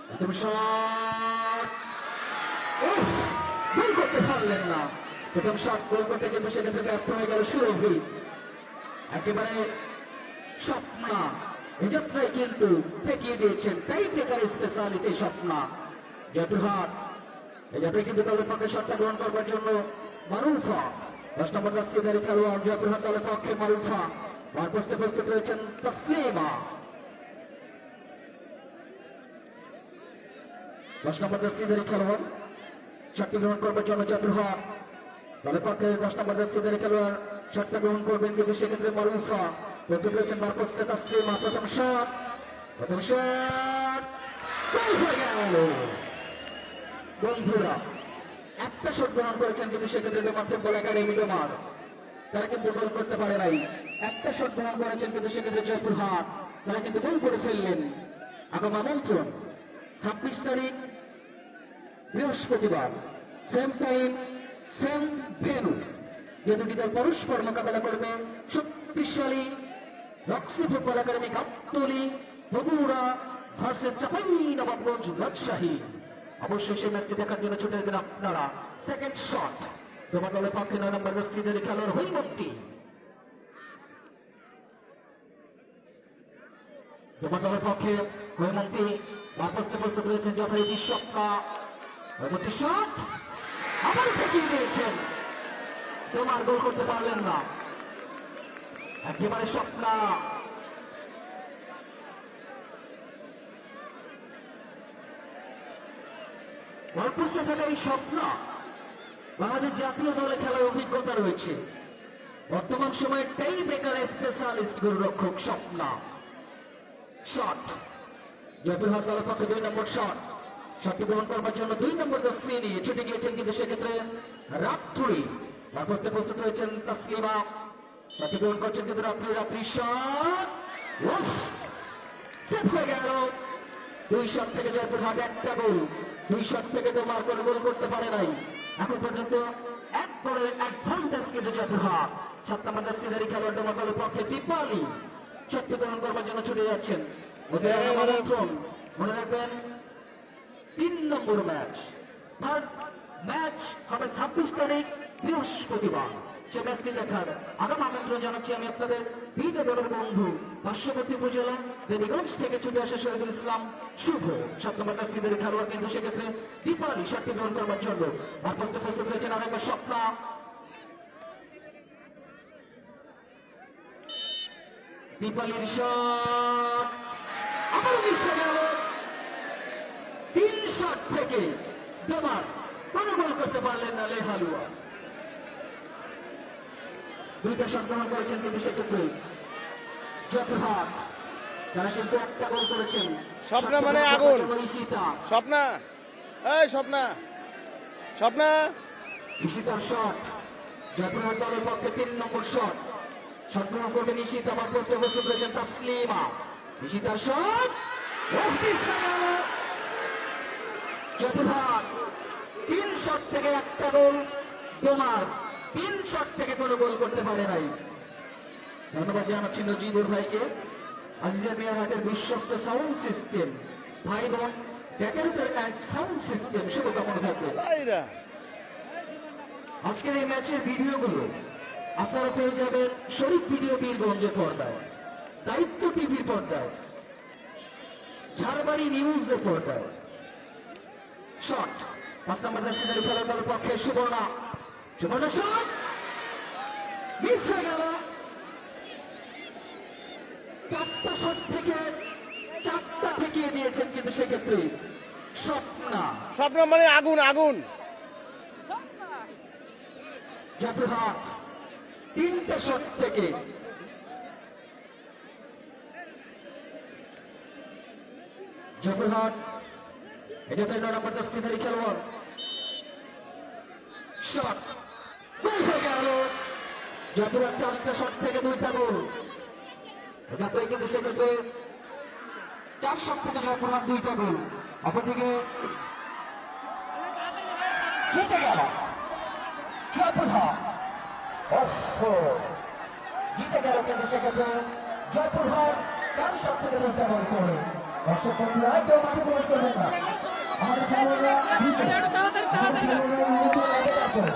প্রথম shot goal করতে পারলেন না। প্রথম শট গোল করতে কিন্তু সেক্ষেত্রে ব্যর্থ হয়ে গেল সুরভি। একেবারে স্বপ্না এই যাত্রায় কিন্তু ঠেকিয়ে দিয়েছেন টাই ব্রেকার স্পেশালিস্ট এই স্বপ্না। জয়পুরহাট এই যাত্রায় কিন্তু দলের পক্ষে শটটা গ্রহণ করবার জন্য মারুফা 10 নম্বর জার্সিধারী খেলোয়াড় জয়পুরহাট দলের পক্ষে মারুফা মারপোস্টে প্রস্তুত রয়েছেন তাসলিমা। 10 নম্বর জার্সিধারী খেলোয়াড় শটটি গ্রহণ করবার জন্য জয়পুরহাট দলের পক্ষে 10 নম্বর জার্সিধারী খেলোয়াড় শটটা গ্রহণ করবেন কিন্তু সেক্ষেত্রে মারুফা প্রস্তুত রয়েছেন মারপোস্টে তাসলিমা। প্রথম শট গোল হয়ে গেল। বন্ধুরা একটা শট গ্রহণ করেছেন কিন্তু সেক্ষেত্রে ডোমার বল একাডেমি ডোমার তারা কিন্তু গোল করতে পারে নাই। একটা শট গ্রহণ করেছেন কিন্তু সেক্ষেত্রে জয়পুরহাট তারা কিন্তু গোল করে ফেললেন। আগাম আমন্ত্রণ 26 তারিখ বৃহস্পতিবার সেম টাইম সেম ভেন্যু যে দুটি দল পরস্পর মোকাবেলা করবে শক্তিশালী Roxy football academy Gabtali Bogura versus Chapainawabganj Rajshahi. অবশ্যই সেই ম্যাচটি দেখার জন্য ছুটে গেলেন আপনারা। সেকেন্ড শট তোমার দলের পক্ষে 9 নম্বর জার্সিধারী খেলোয়াড় হৈমন্তী। তোমার দলের পক্ষে হৈমন্তী মারপোস্টে প্রস্তুত রয়েছেন যথারীতি স্বপ্না। হৈমন্তী শট আবার ঠেকিয়ে দিয়েছেন তোমার গোল করতে পারলেন না। একেবারে স্বপ্না মারপোস্টে থাকা এই স্বপ্না বাংলাদেশ জাতীয় দলে খেলার অভিজ্ঞতা রয়েছে। বর্তমান সময়ে টাই ব্রেকার স্পেশালিস্ট গোলরক্ষক স্বপ্না। শট জয়পুরহাট দলের পক্ষে 2 নম্বর শট শটটি গ্রহণ করবার জন্য 2 নম্বর জার্সি নিয়ে ছুটে গিয়েছেন কিন্তু সেক্ষেত্রে রাত্রি মারপোস্টে প্রস্তুত রয়েছেন তাসলিমা। শটটি গ্রহণ করছেন কিন্তু রাত্রি শট সেভ হয়ে গেল। 2 শট থেকে জয়পুরহাট একটা গোল। 2 শট থেকে তোমার কোনো গোল করতে পারে নাই। এখন পর্যন্ত এক গোলের অ্যাডভান্টেজ কিন্তু জয়পুরহাট। 7 নম্বর জার্সিধারী খেলোয়াড় তোমার দলের পক্ষে দীপালি শটটি গ্রহণ করবার জন্য ছুটে যাচ্ছেন। মনে রাখবেন 3 নম্বর ম্যাচ থার্ড ম্যাচ হবে 26 তারিখ বৃহস্পতিবার। সে ম্যাচটি দেখার আগাম আমন্ত্রণ জানাচ্ছি আমি আপনাদের বিদ্যা দলের বন্ধু পার্শ্ববর্তী উপজেলা দেবীগঞ্জ থেকে ছুটে আসা শহীদুল ইসলাম শুভ। 7 নম্বর জার্সিধারী খেলোয়াড় কিন্তু সেক্ষেত্রে দীপালি শটটি গ্রহণ করবার জন্য মারপোস্টে প্রস্তুত রয়েছেন আরেকবার স্বপ্না। দীপালির শট আবার মিস হয়ে গেল। 3 শট থেকে ডোমার কোনো গোল করতে পারলেন না লেহালুয়া। 2টা শট গ্রহণ করেছেন কিন্তু সেক্ষেত্রে জয়পুরহাট তারা কিন্তু একটা গোল করেছেন। স্বপ্না মানে আগুন। স্বপ্না এই স্বপ্না ঈশিতার শট জয়পুরহাট দলের পক্ষে 3 নম্বর শট শট গ্রহণ করবেন ঈশিতা। আমার পোস্টে প্রস্তুত রয়েছেন তাসলিমা। ঈশিতার শট জয়পুরহাট 3 শট থেকে একটা গোল। ডোমার 3 শট থেকে কোনো গোল করতে পারে নাই। ধন্যবাদ জানাচ্ছি নজিবুর ভাইকে। আজিজা মিয়ারহাটের বিশ্বস্ত সাউন্ড সিস্টেম ভাই বোন ডেকারেটর অ্যান্ড সাউন্ড সিস্টেম শুভকামনা থাকবে। আজকের এই ম্যাচের ভিডিওগুলো আপনারা পেয়ে যাবেন শরীফ ভিডিও বীরগঞ্জের পর্দায়, দায়িত্ব টিভির পর্দায়, ঝাড়বাড়ি নিউজের পর্দায়। শট 5 নম্বর জার্সিধারী খেলোয়াড়ের পক্ষে সুবর্ণা শট মিস হয়ে গেল। 4টা শট থেকে 4টা ঠেকিয়ে দিয়েছেন কিন্তু সেক্ষেত্রে স্বপ্না মানে আগুন। জয়পুরহাট 3টে শট থেকে জয়পুরহাট এটা 9 নম্বর জার্সিধারী খেলোয়াড় শট গোল হয়ে গেল। জয়পুরহাট 4টা শট থেকে 2টা গোল। যাতে কিন্তু সেক্ষেত্রে 4 শট থেকে জয়পুরহাট 2টা গোল। অপরদিকে জিতে গেল জয়পুরহাট। জিতে গেল কিন্তু সেক্ষেত্রে জয়পুরহাট 4 শট থেকে 2টা গোল করে। দর্শক বন্ধুরা কেউ মাঠে প্রবেশ করবেন না, আমাদের খেলোয়াড়রা দ্রুত, আমাদের খেলোয়াড়রা রুমে চলে যাবে, তারপরে